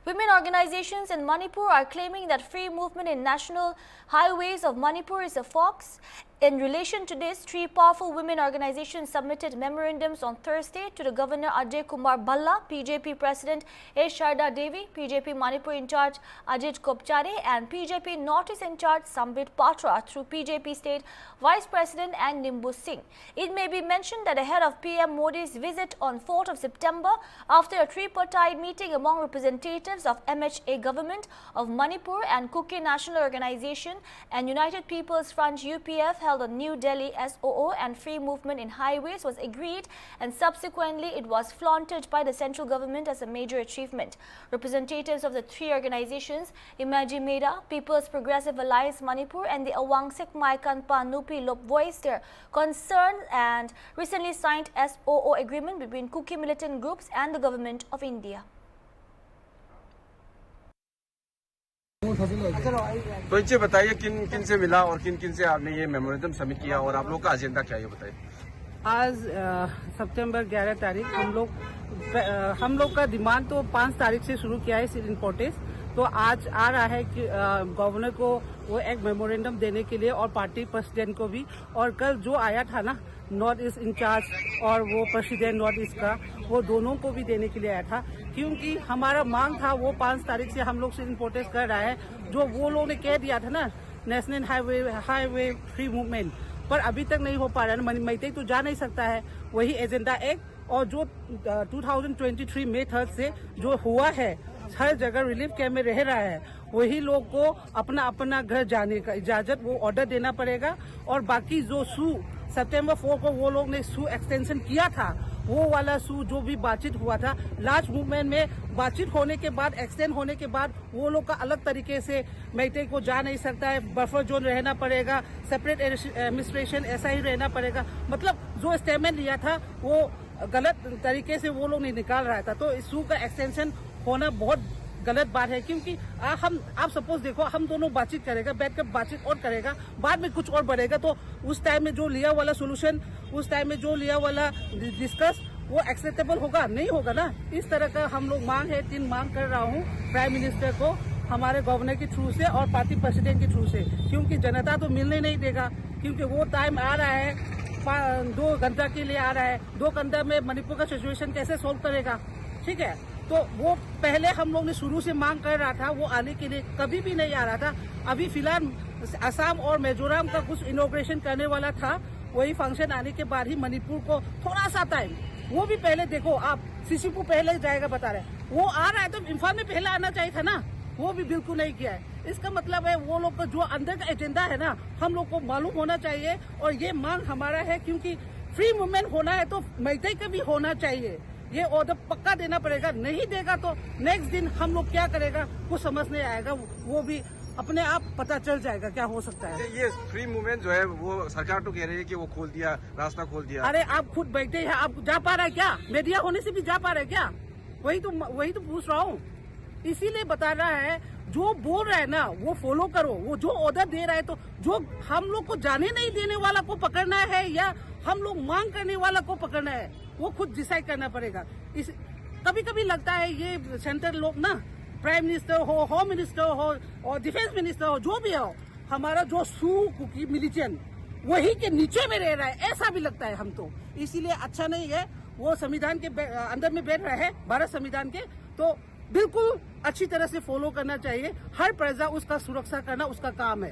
Women organizations in Manipur are claiming that free movement in national highways of Manipur is a hoax. In relation to this, three powerful women organizations submitted memorandums on Thursday to the Governor Ajay Kumar Bhalla, PJP President A. Sharda Devi, PJP Manipur in charge Ajit Kopchare and PJP Northeast in charge Sambit Patra through PJP State Vice President and Nimbu Singh. It may be mentioned that ahead of PM Modi's visit on 4th of September, after a tripartite meeting among representatives of MHA government of Manipur and Kuki National Organization and United People's Front UPF held on New Delhi SOO and free movement in highways was agreed, and subsequently it was flaunted by the central government as a major achievement. Representatives of the three organizations, Imaji Meda, People's Progressive Alliance Manipur and the Awangsek Maikanpa Nupi Lop voiced their concern and recently signed SOO agreement between Kuki militant groups and the government of India. तो इनसे बताइए किन किन से मिला और किन किन से आपने ये मेमोरेंडम सबमिट किया और आप लोग का एजेंडा क्या है बताइए। आज सितंबर 11 तारीख हम लोग का डिमांड तो 5 तारीख से शुरू किया है सिविल प्रोटेस्ट। तो आज आ रहा है कि गवर्नर को वो एक मेमोरेंडम देने के लिए और पार्टी प्रेसिडेंट को भी, और कल जो आया था ना नॉर्थ ईस्ट इंचार्ज और वो प्रेसिडेंट नॉर्थ ईस्ट का, वो दोनों को भी देने के लिए आया था, क्योंकि हमारा मांग था वो 5 तारीख से हम लोग सिविल प्रोटेस्ट कर रहा है। जो वो लोग ने कह दिया था ना नेशनल हाईवे फ्री मूवमेंट, पर अभी तक नहीं हो पा रहा है। मैतेई तो जा नहीं सकता है, वही एजेंडा एक, और जो 2023 मई 3 से जो हुआ है हर जगह रिलीफ कैंप में रह रहा है, वही लोग को अपना अपना घर जाने का इजाजत वो ऑर्डर देना पड़ेगा। और बाकी जो सितंबर 4 को वो लोग ने एक्सटेंशन किया था, वो वाला जो भी बातचीत हुआ था लास्ट मूवमेंट में, बातचीत होने के बाद एक्सटेंड होने के बाद वो लोग का अलग तरीके से मैतेई को जा नहीं सकता है, बफर जोन रहना पड़ेगा, सेपरेट एडमिनिस्ट्रेशन ऐसा ही रहना पड़ेगा। मतलब जो स्टेटमेंट लिया था वो गलत तरीके से वो लोग नहीं निकाल रहा था। तो इस का एक्सटेंशन होना बहुत गलत बात है, क्योंकि आप सपोज देखो हम दोनों बातचीत करेगा, बैठकर बातचीत और करेगा, बाद में कुछ और बढ़ेगा, तो उस टाइम में जो लिया वाला सोल्यूशन, उस टाइम में जो लिया वाला डिस्कस वो एक्सेप्टेबल होगा नहीं होगा ना। इस तरह का हम लोग मांग है, 3 मांग कर रहा हूँ प्राइम मिनिस्टर को, हमारे गवर्नर के थ्रू से और पार्टी प्रेसिडेंट के थ्रू से, क्योंकि जनता तो मिलने नहीं देगा, क्योंकि वो टाइम आ रहा है 2 घंटा के लिए आ रहा है। 2 घंटा में मणिपुर का सिचुएशन कैसे सोल्व करेगा? ठीक है, तो वो पहले हम लोग ने शुरू से मांग कर रहा था, वो आने के लिए कभी भी नहीं आ रहा था। अभी फिलहाल असम और मिजोरम का कुछ इनॉग्रेशन करने वाला था, वही फंक्शन आने के बाद ही मणिपुर को थोड़ा सा टाइम, वो भी पहले देखो आप सिसिपू पहले जाएगा बता रहे, वो आ रहा है तो इम्फाल में पहले आना चाहिए था ना, वो भी बिल्कुल नहीं किया है। इसका मतलब है वो लोग का जो अंदर का एजेंडा है ना, हम लोग को मालूम होना चाहिए, और ये मांग हमारा है, क्योंकि फ्री मूवमेंट होना है तो मैतेई का भी होना चाहिए। ये ऑर्डर पक्का देना पड़ेगा, नहीं देगा तो नेक्स्ट दिन हम लोग क्या करेगा कुछ समझ नहीं आएगा, वो भी अपने आप पता चल जाएगा क्या हो सकता है। ये फ्री मूवमेंट जो है वो सरकार तो कह रही है कि वो खोल दिया, रास्ता खोल दिया। अरे आप खुद बैठे हैं, आप जा पा रहे हैं क्या? मीडिया होने से भी जा पा रहे हैं क्या? वही तो पूछ रहा हूँ, इसीलिए बता रहा है, जो बोल रहा है ना वो फॉलो करो, वो जो ऑर्डर दे रहा है, तो जो हम लोग को जाने नहीं देने वाला को पकड़ना है या हम लोग मांग करने वाला को पकड़ना है, वो खुद डिसाइड करना पड़ेगा। कभी कभी लगता है ये सेंट्रल लोग ना, प्राइम मिनिस्टर हो, होम मिनिस्टर हो और डिफेंस मिनिस्टर हो, जो भी हो, हमारा जो कुकी मिलिटेंट वही के नीचे में रह रहा है, ऐसा भी लगता है हम तो। इसीलिए अच्छा नहीं है, वो संविधान के अंदर में बैठ रहा है, भारत संविधान के, तो बिल्कुल अच्छी तरह से फॉलो करना चाहिए। हर प्रजा उसका सुरक्षा करना उसका काम है।